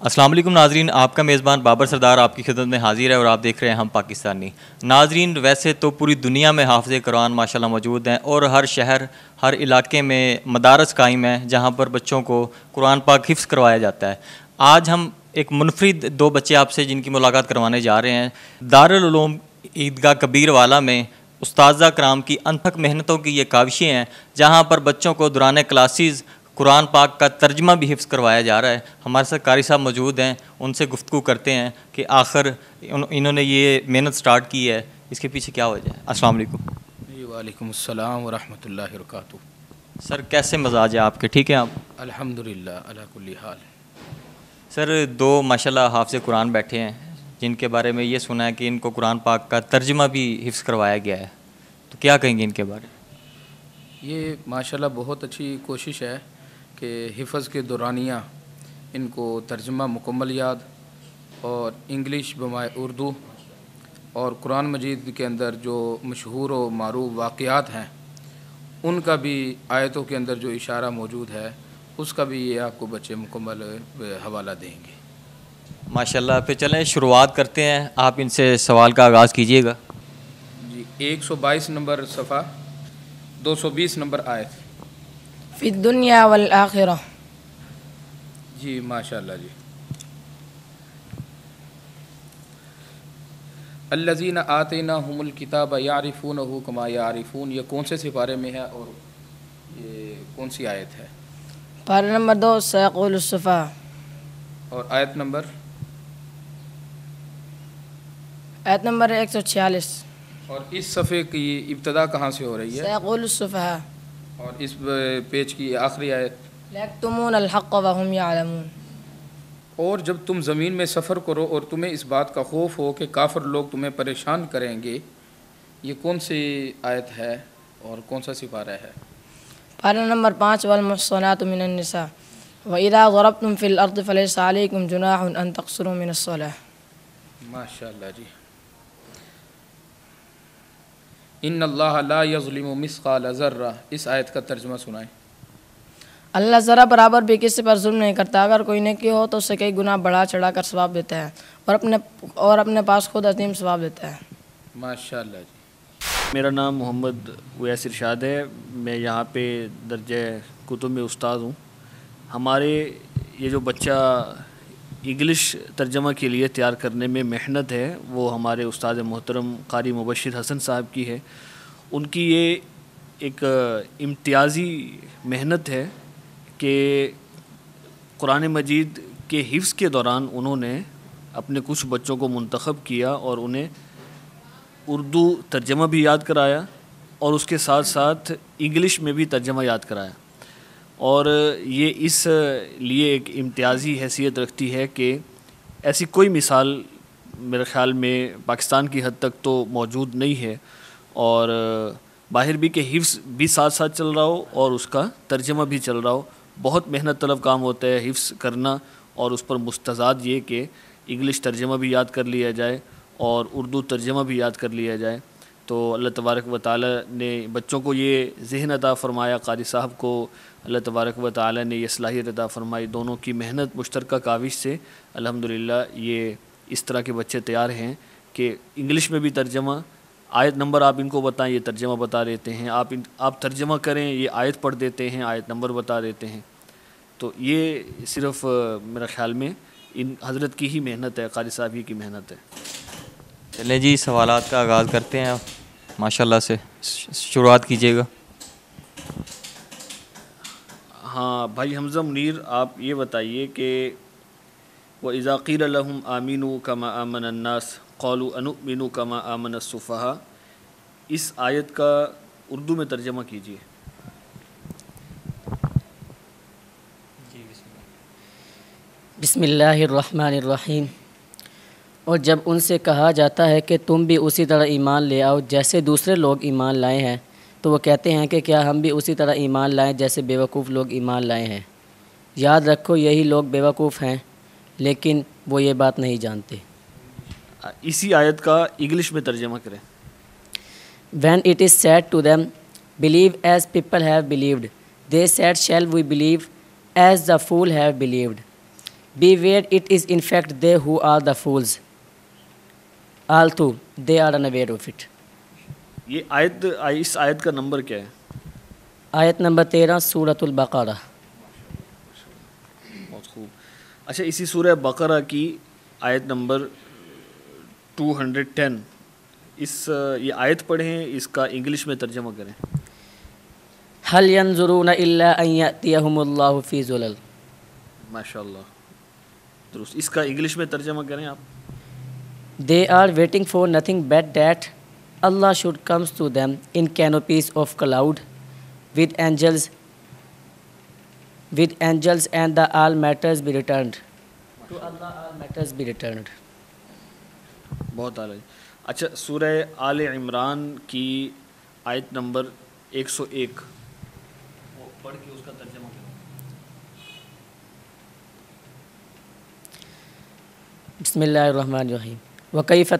السلام علیکم ناظرین، آپ کا میزبان بابر سردار آپ کی خدمت میں حاضر ہے اور آپ دیکھ رہے ہیں ہم پاکستانی۔ ناظرین، ویسے تو پوری دنیا میں حافظ قرآن ماشاءاللہ موجود ہیں اور ہر شہر ہر علاقے میں مدارس قائم ہیں جہاں پر بچوں کو قرآن پاک حفظ کروایا جاتا ہے۔ آج ہم ایک منفرد دو بچے آپ سے جن کی ملاقات کروانے جا رہے ہیں۔ دارالعلوم عیدگاہ کبیر والا میں استاذہ کرام کی انتھک محنتوں کی یہ کاوشیں ہیں جہاں پر بچوں کو دوران کلاسز قرآن پاک کا ترجمہ بھی حفظ کروایا جا رہا ہے۔ ہمارے ساتھ قاری صاحب موجود ہیں، ان سے گفتگو کرتے ہیں کہ آخر انہوں نے یہ محنت سٹارٹ کی ہے، اس کے پیچھے کیا وجہ ہے۔ السلام علیکم۔ جی وعلیکم السلام ورحمۃ اللہ وبرکاتہ۔ سر کیسے مزاج ہے آپ کے؟ ٹھیک ہے آپ؟ الحمدللہ علی کل حال۔ سر دو ماشاءاللہ حافظ قرآن بیٹھے ہیں جن کے بارے میں یہ سنا ہے کہ ان کو قرآن پاک کا ترجمہ بھی حفظ کروایا گیا ہے، تو کیا کہیں گے ان کے بارے میں؟ یہ ماشاءاللہ بہت اچھی کوشش ہے کہ حفظ کے دورانیہ ان کو ترجمہ مکمل یاد اور انگلش بمائے اردو اور قرآن مجید کے اندر جو مشہور و معروف واقعات ہیں ان کا بھی آیتوں کے اندر جو اشارہ موجود ہے اس کا بھی یہ آپ کو بچے مکمل حوالہ دیں گے ماشاءاللہ۔ پھر چلیں شروعات کرتے ہیں، آپ ان سے سوال کا آغاز کیجیے گا۔ جی 122 نمبر صفحہ 220 نمبر آیت۔ فی الدنیا والآخرہ۔ جی ماشاءاللہ جی۔ الذین آتیناہم الکتاب یعرفونہ کما یعرفون، یہ کون سے سپارے میں ہے اور یہ کون سی آیت ہے؟ پارہ نمبر 2 سیقول الصفحہ، اور آیت نمبر 146۔ اور اس صفحے کی ابتدا کہاں سے ہو رہی ہے؟ سیقول الصفحہ۔ اور اس پیج کی آخری آیت؟ لیکتمون الحق وهم یعلمون۔ اور جب تم زمین میں سفر کرو اور تمہیں اس بات کا خوف ہو کہ کافر لوگ تمہیں پریشان کریں گے، یہ کون سی آیت ہے اور کون سا سپارہ ہے؟ پارہ نمبر 5 والمحصنات من النساء وَإِذَا ضَرَبْتُمْ فِي الْأَرْضِ فَلَيْسَ عَلَيْكُمْ جُنَاحٌ أَن تَقْصُرُوا مِنَ الصَّلَاةِ۔ ماشاءاللہ جی۔ ان اللہ لا یظلم مثقال ذرہ، اس آیت کا ترجمہ سنائیں۔ اللہ ذرا برابر بھی کسی پر ظلم نہیں کرتا، اگر کوئی نیکی ہو تو اسے کئی گناہ بڑھا چڑھا کر ثواب دیتا ہے اور اپنے پاس خود عظیم ثواب دیتا ہے۔ ماشاءاللہ جی۔ میرا نام محمد اویس ارشاد ہے، میں یہاں پہ درجہ کتب میں استاد ہوں۔ ہمارے یہ جو بچہ انگلش ترجمہ کے لیے تیار کرنے میں محنت ہے وہ ہمارے استاد محترم قاری مبشر حسن صاحب کی ہے۔ ان کی یہ ایک امتیازی محنت ہے کہ قرآن مجید کے حفظ کے دوران انہوں نے اپنے کچھ بچوں کو منتخب کیا اور انہیں اردو ترجمہ بھی یاد کرایا اور اس کے ساتھ ساتھ انگلش میں بھی ترجمہ یاد کرایا، اور یہ اس لیے ایک امتیازی حیثیت رکھتی ہے کہ ایسی کوئی مثال میرے خیال میں پاکستان کی حد تک تو موجود نہیں ہے، اور باہر بھی کہ حفظ بھی ساتھ ساتھ چل رہا ہو اور اس کا ترجمہ بھی چل رہا ہو۔ بہت محنت طلب کام ہوتا ہے حفظ کرنا، اور اس پر مستزاد یہ کہ انگلش ترجمہ بھی یاد کر لیا جائے اور اردو ترجمہ بھی یاد کر لیا جائے۔ تو اللہ تبارک و تعالیٰ نے بچوں کو یہ ذہن عطا فرمایا، قاری صاحب کو اللہ تبارک و تعالیٰ نے یہ صلاحیت عطا فرمائی، دونوں کی محنت مشترکہ کاوش سے الحمدللہ یہ اس طرح کے بچے تیار ہیں کہ انگلش میں بھی ترجمہ، آیت نمبر آپ ان کو بتائیں یہ ترجمہ بتا دیتے ہیں، آپ ترجمہ کریں یہ آیت پڑھ دیتے ہیں، آیت نمبر بتا دیتے ہیں۔ تو یہ صرف میرے خیال میں ان حضرت کی ہی محنت ہے، قاری صاحب ہی کی محنت ہے۔ چلیں جی سوالات کا آغاز کرتے ہیں، ماشاءاللہ سے شروعات کیجیے گا۔ ہاں بھائی حمزہ منیر، آپ یہ بتائیے کہ وَإِذَا قِيلَ لَهُمْ آمِنُوا كَمَا آمَنَ النَّاسُ قَالُوا أَنُؤْمِنُ كَمَا آمَنَ السُّفَهَاءُ، اس آیت کا اردو میں ترجمہ کیجیے۔ بسم اللہ الرحمن الرحیم۔ اور جب ان سے کہا جاتا ہے کہ تم بھی اسی طرح ایمان لے آؤ جیسے دوسرے لوگ ایمان لائے ہیں، تو وہ کہتے ہیں کہ کیا ہم بھی اسی طرح ایمان لائیں جیسے بیوقوف لوگ ایمان لائے ہیں۔ یاد رکھو یہی لوگ بیوقوف ہیں لیکن وہ یہ بات نہیں جانتے۔ اسی آیت کا انگلش میں ترجمہ کریں۔ When it is said to them, believe as people have believed, they said, shall we believe as the fool have believed. Beware, it is in fact they who are the fools. Although they are unaware of it. یہ آیت اس آیت کا number کیا ہے؟ آیت number 13 سورۃ البقرہ. بہت خوب. اچھا اسی سورہ بقرہ کی آیت نمبر 210 یہ آیت پڑھیں، اس کا انگلش میں ترجمہ کریں. هل ينظرون الا ان ياتيهم الله في ظلل. ماشاء اللہ درست. اس کا انگلش میں ترجمہ کریں آپ. They are waiting for nothing but that Allah should come to them in canopies of cloud with angels and the all matters be returned. To Allah all matters be returned. بہت اعلیٰ. اچھا سورہ آل عمران کی آیت نمبر 101 وہ پڑھ کے اس کا ترجمہ کریں. بسم اللہ الرحمن الرحیم. وَكَيْفَ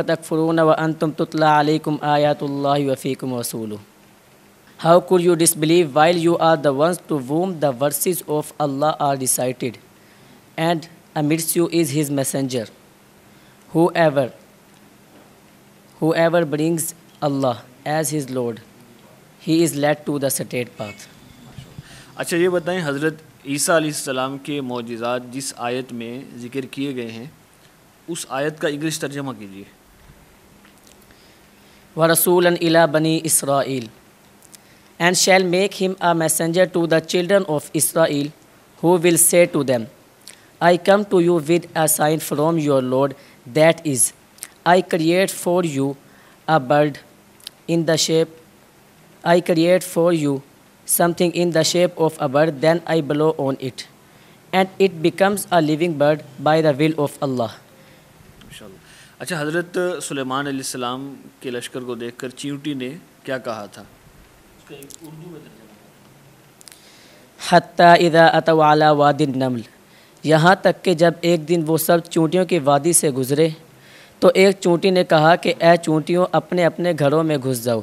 تَكْفُرُونَ وَأَنْتُمْ تُتْلَى عَلَيْكُمْ آيَاتُ اللَّهِ وَفِيكُمْ رَسُولُهُ. How could you disbelieve while you are the ones to whom the verses of Allah are recited, and amidst you is His messenger? Whoever brings Allah as his Lord, he is led to the straight path. اچھا یہ بتائیں حضرت عیسیٰ علیہ السلام کے معجزات جس آیت میں ذکر کیے گئے ہیں اس آیت کا انگلش ترجمہ کیجیے. وَرَسُولًا إِلَى بَنِي إِسْرَائِيلَ, and shall make him a messenger to the children of Israel, who will say to them, I come to you with a sign from your Lord, that is, I create for you a bird in the shape, I create for you something in the shape of a bird, then I blow on it, and it becomes a living bird by the will of Allah. اچھا حضرت سلیمان علیہ السلام کے لشکر کو دیکھ کر چیونٹی نے کیا کہا تھا؟ اس کا اردو میں ترجمہ. حتیٰ اذا اتوا علی وادی النمل, یہاں تک کہ جب ایک دن وہ سب چونٹیوں کی وادی سے گزرے تو ایک چونٹی نے کہا کہ اے چونٹیوں اپنے اپنے گھروں میں گھس جاؤ,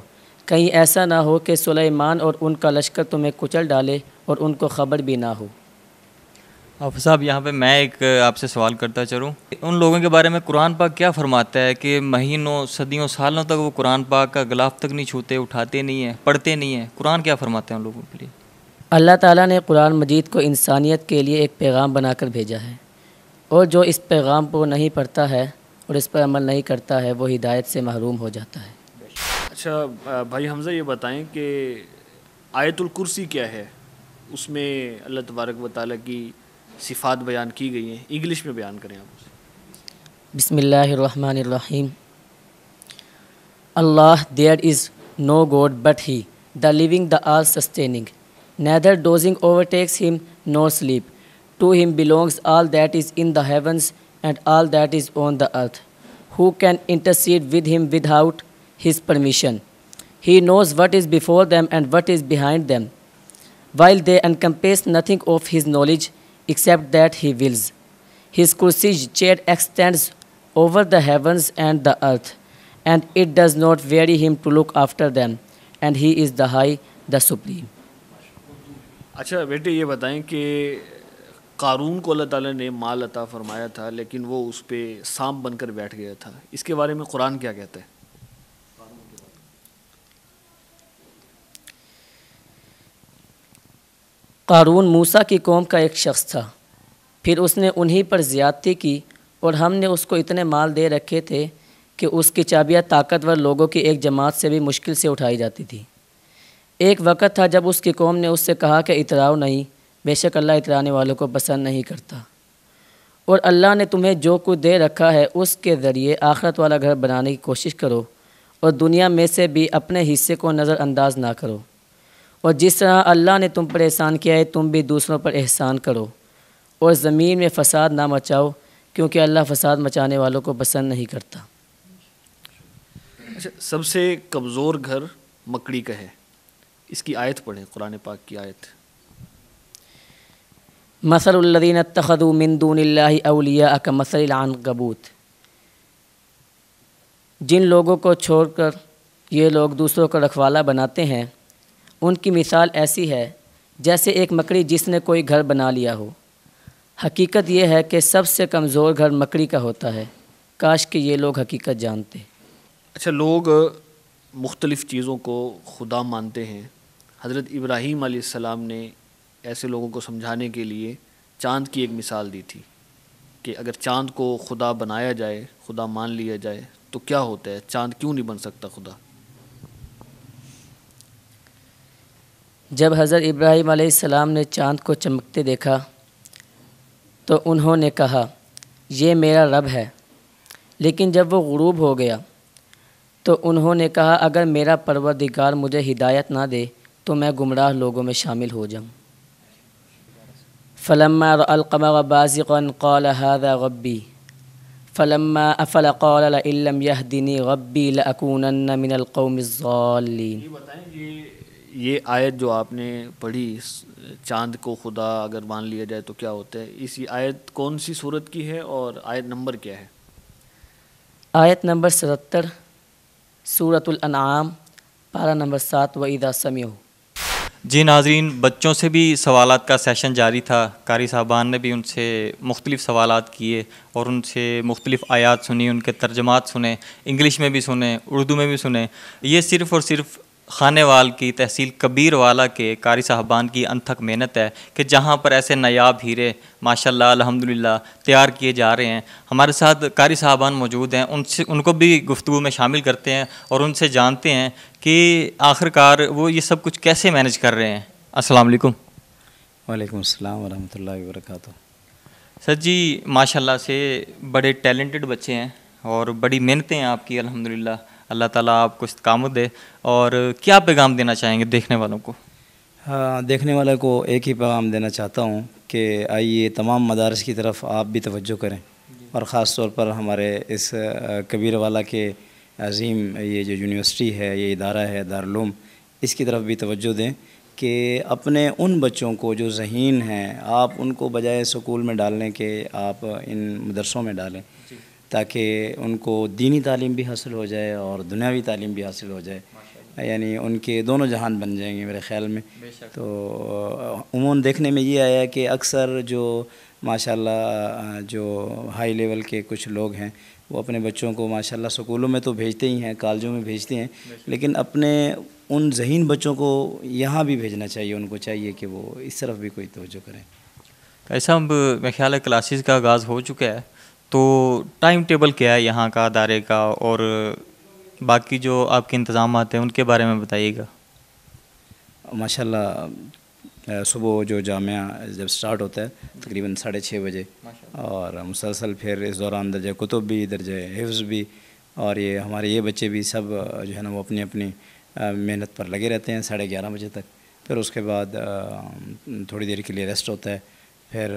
کہیں ایسا نہ ہو کہ سلیمان اور ان کا لشکر تمہیں کچل ڈالے اور ان کو خبر بھی نہ ہو. حافظ صاحب یہاں پہ میں ایک آپ سے سوال کرتا چلوں, ان لوگوں کے بارے میں قرآن پاک کیا فرماتا ہے کہ مہینوں صدیوں سالوں تک وہ قرآن پاک کا غلاف تک نہیں چھوتے, اٹھاتے نہیں ہیں, پڑھتے نہیں ہیں؟ قرآن کیا فرماتا ہے ان لوگوں کے لیے؟ اللہ تعالیٰ نے قرآن مجید کو انسانیت کے لیے ایک پیغام بنا کر بھیجا ہے, اور جو اس پیغام کو نہیں پڑھتا ہے اور اس پر عمل نہیں کرتا ہے وہ ہدایت سے محروم ہو جاتا ہے. اچھا بھائی حمزہ یہ بتائیں کہ آیت الکرسی کیا ہے؟ اس میں اللہ تبارک و تعالیٰ کی صفات بیان کی گئی ہیں, انگلش میں بیان کریں آپ. بسم اللہ الرحمن الرحیم. اللہ, there is no God but He, the living, the all sustaining. Neither dozing overtakes Him nor sleep. To Him belongs all that is in the heavens and all that is on the earth. Who can intercede with Him without His permission? He knows what is before them and what is behind them, while they encompass nothing of His knowledge except that He wills. His kursi chair extends over the heavens and the earth, and it does not weary Him to look after them, and He is the High, the Supreme. اچھا بیٹے یہ بتائیں کہ قارون کو اللہ تعالیٰ نے مال عطا فرمایا تھا لیکن وہ اس پہ سانپ بن کر بیٹھ گیا تھا, اس کے بارے میں قرآن کیا کہتا ہے؟ قارون موسیٰ کی قوم کا ایک شخص تھا, پھر اس نے انہی پر زیادتی کی اور ہم نے اس کو اتنے مال دے رکھے تھے کہ اس کی چابیاں طاقتور لوگوں کی ایک جماعت سے بھی مشکل سے اٹھائی جاتی تھی. ایک وقت تھا جب اس کی قوم نے اس سے کہا کہ اتراؤ نہیں, بے شک اللہ اترانے والوں کو پسند نہیں کرتا, اور اللہ نے تمہیں جو کچھ دے رکھا ہے اس کے ذریعے آخرت والا گھر بنانے کی کوشش کرو, اور دنیا میں سے بھی اپنے حصے کو نظر انداز نہ کرو, اور جس طرح اللہ نے تم پر احسان کیا ہے تم بھی دوسروں پر احسان کرو, اور زمین میں فساد نہ مچاؤ کیونکہ اللہ فساد مچانے والوں کو پسند نہیں کرتا. اچھا سب سے کمزور گھر مکڑی کا ہے, اس کی آیت پڑھیں, قرآن پاک کی آیت. مثل الذین اتخذوا من دون اللہ اولیاء کمثل العنکبوت, جن لوگوں کو چھوڑ کر یہ لوگ دوسروں کو رکھوالا بناتے ہیں ان کی مثال ایسی ہے جیسے ایک مکڑی جس نے کوئی گھر بنا لیا ہو۔ حقیقت یہ ہے کہ سب سے کمزور گھر مکڑی کا ہوتا ہے، کاش کہ یہ لوگ حقیقت جانتے۔ اچھا، لوگ مختلف چیزوں کو خدا مانتے ہیں۔ حضرت ابراہیم علیہ السلام نے ایسے لوگوں کو سمجھانے کے لیے چاند کی ایک مثال دی تھی کہ اگر چاند کو خدا بنایا جائے، خدا مان لیا جائے تو کیا ہوتا ہے، چاند کیوں نہیں بن سکتا خدا؟ جب حضرت ابراہیم علیہ السلام نے چاند کو چمکتے دیکھا تو انہوں نے کہا یہ میرا رب ہے، لیکن جب وہ غروب ہو گیا تو انہوں نے کہا اگر میرا پروردگار مجھے ہدایت نہ دے تو میں گمراہ لوگوں میں شامل ہو جاؤں۔ فلما رأى القمر بازغا قال هذا ربي فلما أفل قال لئن لم يهدني ربي لأكونن من القوم الضالين۔ یہ بتائیں، یہ آیت جو آپ نے پڑھی، چاند کو خدا اگر مان لیا جائے تو کیا ہوتا ہے، اسی آیت کون سی صورت کی ہے اور آیت نمبر کیا ہے؟ آیت نمبر 77 سورۃ الانعام، پارہ نمبر 7 وَإِذَا سَمِعُوا۔ جی ناظرین، بچوں سے بھی سوالات کا سیشن جاری تھا۔ قاری صاحبان نے بھی ان سے مختلف سوالات کیے اور ان سے مختلف آیات سنی، ان کے ترجمات سنے، انگلش میں بھی سنے، اردو میں بھی سنے۔ یہ صرف اور صرف خانے وال کی تحصیل کبیر والا کے قاری صاحبان کی انتھک محنت ہے کہ جہاں پر ایسے نایاب ہیرے ماشاءاللہ الحمدللہ تیار کیے جا رہے ہیں۔ ہمارے ساتھ قاری صاحبان موجود ہیں، ان کو بھی گفتگو میں شامل کرتے ہیں اور ان سے جانتے ہیں کہ آخر کار وہ یہ سب کچھ کیسے مینج کر رہے ہیں۔ السلام علیکم۔ وعلیکم السلام ورحمۃ اللہ وبرکاتہ۔ سر جی ماشاءاللہ سے بڑے ٹیلنٹڈ بچے ہیں اور بڑی محنتیں ہیں آپ کی الحمدللہ، اللہ تعالیٰ آپ کو استقامت دے۔ اور کیا پیغام دینا چاہیں گے دیکھنے والوں کو؟ دیکھنے والے کو ایک ہی پیغام دینا چاہتا ہوں کہ آئیے تمام مدارس کی طرف آپ بھی توجہ کریں، اور خاص طور پر ہمارے اس کبیر والا کے عظیم یہ جو یونیورسٹی ہے، یہ ادارہ ہے دارالعلوم، اس کی طرف بھی توجہ دیں کہ اپنے ان بچوں کو جو ذہین ہیں آپ ان کو بجائے سکول میں ڈالنے کے آپ ان مدرسوں میں ڈالیں، تاکہ ان کو دینی تعلیم بھی حاصل ہو جائے اور دنیاوی تعلیم بھی حاصل ہو جائے، یعنی ان کے دونوں جہان بن جائیں گے میرے خیال میں۔ تو عموماً دیکھنے میں یہ آیا کہ اکثر جو ماشاءاللہ جو ہائی لیول کے کچھ لوگ ہیں وہ اپنے بچوں کو ماشاءاللہ سکولوں میں تو بھیجتے ہی ہیں، کالجوں میں بھیجتے ہیں، لیکن اپنے ان ذہین بچوں کو یہاں بھی بھیجنا چاہیے، ان کو چاہیے کہ وہ اس طرف بھی کوئی توجہ کریں۔ ایسا میرے خیال ہے کلاسز کا آغاز ہو چکا ہے، تو ٹائم ٹیبل کیا ہے یہاں کا ادارے کا، اور باقی جو آپ کے انتظامات ہیں ان کے بارے میں بتائیے گا۔ ماشاءاللہ صبح جو جامعہ جب سٹارٹ ہوتا ہے تقریباً 6:30 بجے، اور مسلسل پھر اس دوران درجہ کتب بھی، درجہ حفظ بھی، اور یہ ہمارے یہ بچے بھی سب جو ہے نا وہ اپنی اپنی محنت پر لگے رہتے ہیں 11:30 بجے تک۔ پھر اس کے بعد تھوڑی دیر کے لیے ریسٹ ہوتا ہے، پھر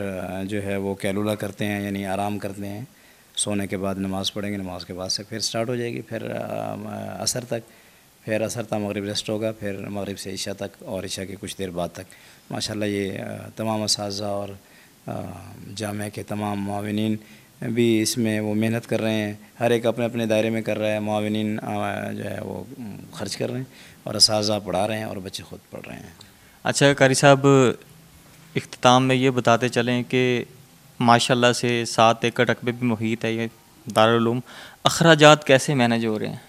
جو ہے وہ کیلولہ کرتے ہیں، یعنی آرام کرتے ہیں، سونے کے بعد نماز پڑھیں گے، نماز کے بعد سے پھر سٹارٹ ہو جائے گی، پھر عصر تک، پھر عصر تا مغرب ریسٹ ہوگا، پھر مغرب سے عشاء تک، اور عشاء کے کچھ دیر بعد تک۔ ماشاءاللہ یہ تمام اساتذہ اور جامعہ کے تمام معاونین بھی اس میں وہ محنت کر رہے ہیں، ہر ایک اپنے اپنے دائرے میں کر رہا ہے، معاونین جو ہے وہ خرچ کر رہے ہیں اور اساتذہ پڑھا رہے ہیں اور بچے خود پڑھ رہے ہیں۔ اچھا قاری صاحب، اختتام میں یہ بتاتے چلیں کہ ماشاءاللہ سے 7 ایکڑ رقبے بھی محیط ہے یہ دارالعلوم، اخراجات کیسے مینیج ہو رہے ہیں؟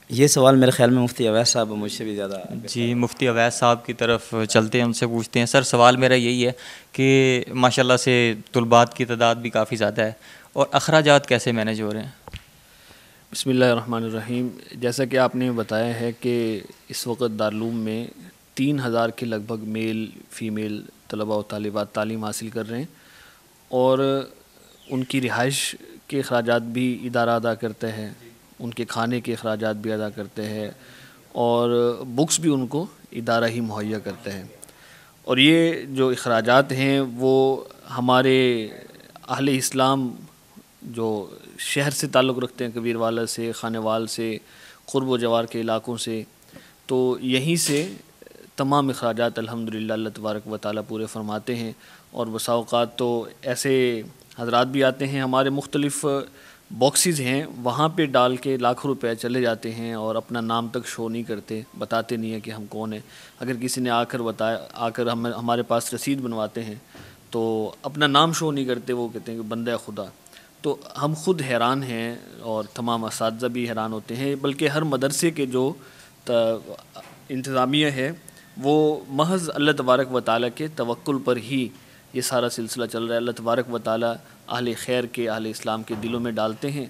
یہ سوال میرے خیال میں مفتی اویس صاحب مجھ سے بھی زیادہ۔ جی مفتی اویس صاحب کی طرف چلتے ہیں، ان سے پوچھتے ہیں۔ سر سوال میرا یہی ہے کہ ماشاءاللہ سے طلباء کی تعداد بھی کافی زیادہ ہے، اور اخراجات کیسے مینیج ہو رہے ہیں؟ بسم اللہ الرحمن الرحیم۔ جیسا کہ آپ نے بتایا ہے کہ اس وقت دارالعلوم میں 3000 کے لگ بھگ میل فیمیل طلباء و طالبات تعلیم حاصل کر رہے ہیں، اور ان کی رہائش کے اخراجات بھی ادارہ ادا کرتا ہے، ان کے کھانے کے اخراجات بھی ادا کرتے ہیں، اور بکس بھی ان کو ادارہ ہی مہیا کرتا ہے۔ اور یہ جو اخراجات ہیں وہ ہمارے اہل اسلام جو شہر سے تعلق رکھتے ہیں، کبیر والا سے، خانے وال سے، قرب و جوار کے علاقوں سے، تو یہیں سے تمام اخراجات الحمدللہ اللہ تبارک و تعالیٰ پورے فرماتے ہیں۔ اور بسا اوقات تو ایسے حضرات بھی آتے ہیں ہمارے مختلف باکسز ہیں وہاں پہ ڈال کے لاکھوں روپے چلے جاتے ہیں اور اپنا نام تک شو نہیں کرتے، بتاتے نہیں ہیں کہ ہم کون ہیں. اگر کسی نے آ کر ہمارے پاس رسید بنواتے ہیں تو اپنا نام شو نہیں کرتے، وہ کہتے ہیں کہ بندہ خدا. تو ہم خود حیران ہیں اور تمام اساتذہ بھی حیران ہوتے ہیں، بلکہ ہر مدرسے کے جو انتظامیہ ہے وہ محض اللہ تبارک و تعالیٰ کے توکل پر ہی یہ سارا سلسلہ چل رہا ہے. اللہ تبارک و تعالیٰ اہل خیر کے، اہل اسلام کے دلوں میں ڈالتے ہیں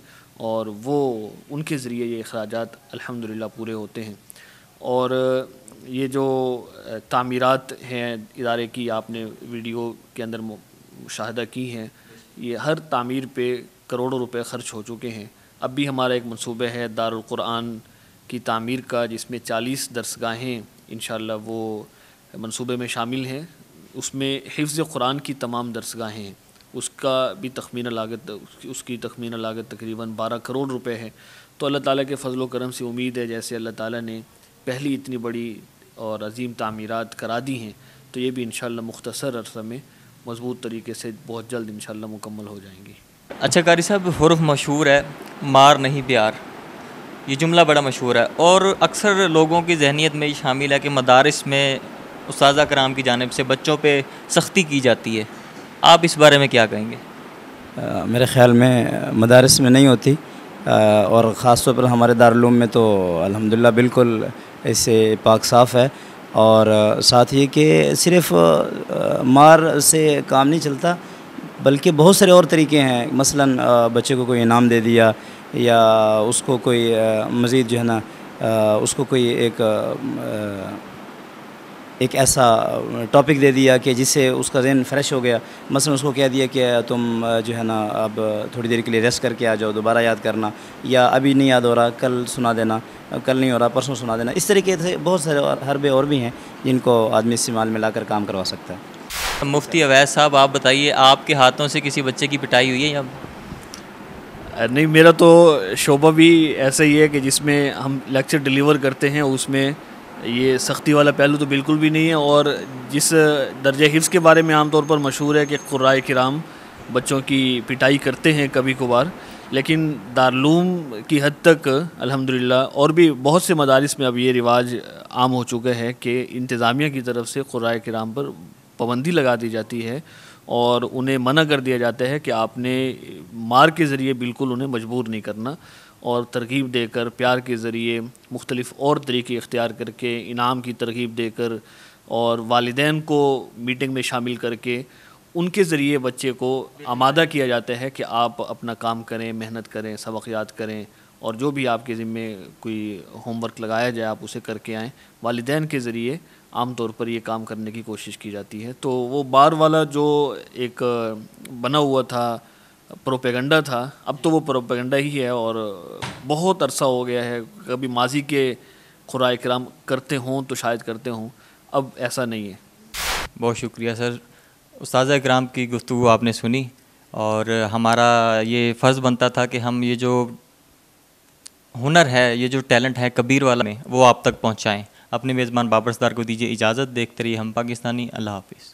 اور وہ ان کے ذریعے یہ اخراجات الحمدللہ پورے ہوتے ہیں. اور یہ جو تعمیرات ہیں ادارے کی، آپ نے ویڈیو کے اندر مشاہدہ کی ہیں، یہ ہر تعمیر پہ کروڑوں روپے خرچ ہو چکے ہیں. اب بھی ہمارا ایک منصوبہ ہے دارالقرآن کی تعمیر کا، جس میں 40 درسگاہیں انشاءاللہ وہ منصوبے میں شامل ہیں. اس میں حفظ قرآن کی تمام درسگاہیں ہیں، اس کا بھی اس کی تخمینہ لاگت تقریباً 12 کروڑ روپے ہے. تو اللہ تعالیٰ کے فضل و کرم سے امید ہے جیسے اللہ تعالیٰ نے پہلی اتنی بڑی اور عظیم تعمیرات کرا دی ہیں تو یہ بھی انشاءاللہ مختصر عرصہ میں مضبوط طریقے سے بہت جلد انشاءاللہ مکمل ہو جائیں گی. اچھا قاری صاحب، حرف مشہور ہے مار نہیں پیار، یہ جملہ بڑا مشہور ہے اور اکثر لوگوں کی ذہنیت میں یہ شامل ہے کہ مدارس میں اساتذہ کرام کی جانب سے بچوں پہ سختی کی جاتی ہے. آپ اس بارے میں کیا کہیں گے؟ میرے خیال میں مدارس میں نہیں ہوتی، اور خاص طور پر ہمارے دارالعلوم میں تو الحمدللہ بالکل اس سے پاک صاف ہے. اور ساتھ یہ کہ صرف مار سے کام نہیں چلتا، بلکہ بہت سارے اور طریقے ہیں. مثلاً بچے کو کوئی انعام دے دیا، یا اس کو کوئی مزید جو ہے نا اس کو کوئی ایک ایسا ٹاپک دے دیا کہ جس سے اس کا ذہن فریش ہو گیا. مثلا اس کو کہہ دیا کہ تم جو ہے نا اب تھوڑی دیر کے لیے ریسٹ کر کے آ جاؤ، دوبارہ یاد کرنا، یا ابھی نہیں یاد ہو رہا کل سنا دینا، کل نہیں ہو رہا پرسوں سنا دینا. اس طریقے سے بہت سارے حربے اور بھی ہیں جن کو آدمی استعمال میں لا کر کام کروا سکتا ہے. مفتی اویس صاحب، آپ بتائیے، آپ کے ہاتھوں سے کسی بچے کی پٹائی ہوئی ہے یا؟ نہیں، میرا تو شعبہ بھی ایسا ہی ہے کہ جس میں ہم لیکچر ڈیلیور کرتے ہیں، اس میں یہ سختی والا پہلو تو بالکل بھی نہیں ہے. اور جس درجہ حفظ کے بارے میں عام طور پر مشہور ہے کہ قرائے کرام بچوں کی پٹائی کرتے ہیں کبھی کبھار، لیکن دارالعلوم کی حد تک الحمدللہ اور بھی بہت سے مدارس میں اب یہ رواج عام ہو چکا ہے کہ انتظامیہ کی طرف سے قرائے کرام پر پابندی لگا دی جاتی ہے اور انہیں منع کر دیا جاتا ہے کہ آپ نے مار کے ذریعے بالکل انہیں مجبور نہیں کرنا، اور ترغیب دے کر، پیار کے ذریعے مختلف اور طریقے اختیار کر کے، انعام کی ترغیب دے کر، اور والدین کو میٹنگ میں شامل کر کے ان کے ذریعے بچے کو آمادہ کیا جاتا ہے کہ آپ اپنا کام کریں، محنت کریں، سبق یاد کریں، اور جو بھی آپ کے ذمے کوئی ہوم ورک لگایا جائے آپ اسے کر کے آئیں. والدین کے ذریعے عام طور پر یہ کام کرنے کی کوشش کی جاتی ہے. تو وہ بار والا جو ایک بنا ہوا تھا پروپیگنڈا تھا، اب تو وہ پروپیگنڈا ہی ہے اور بہت عرصہ ہو گیا ہے. کبھی ماضی کے قرائے کرام کرتے ہوں تو شاید کرتے ہوں، اب ایسا نہیں ہے. بہت شکریہ سر. استاذہ کرام کی گفتگو آپ نے سنی، اور ہمارا یہ فرض بنتا تھا کہ ہم یہ جو ہنر ہے، یہ جو ٹیلنٹ ہے کبیر والا میں، وہ آپ تک پہنچائیں. اپنے میزبان بابر سردار کو دیجیے اجازت. دیکھتے رہیے ہم پاکستانی. اللہ حافظ.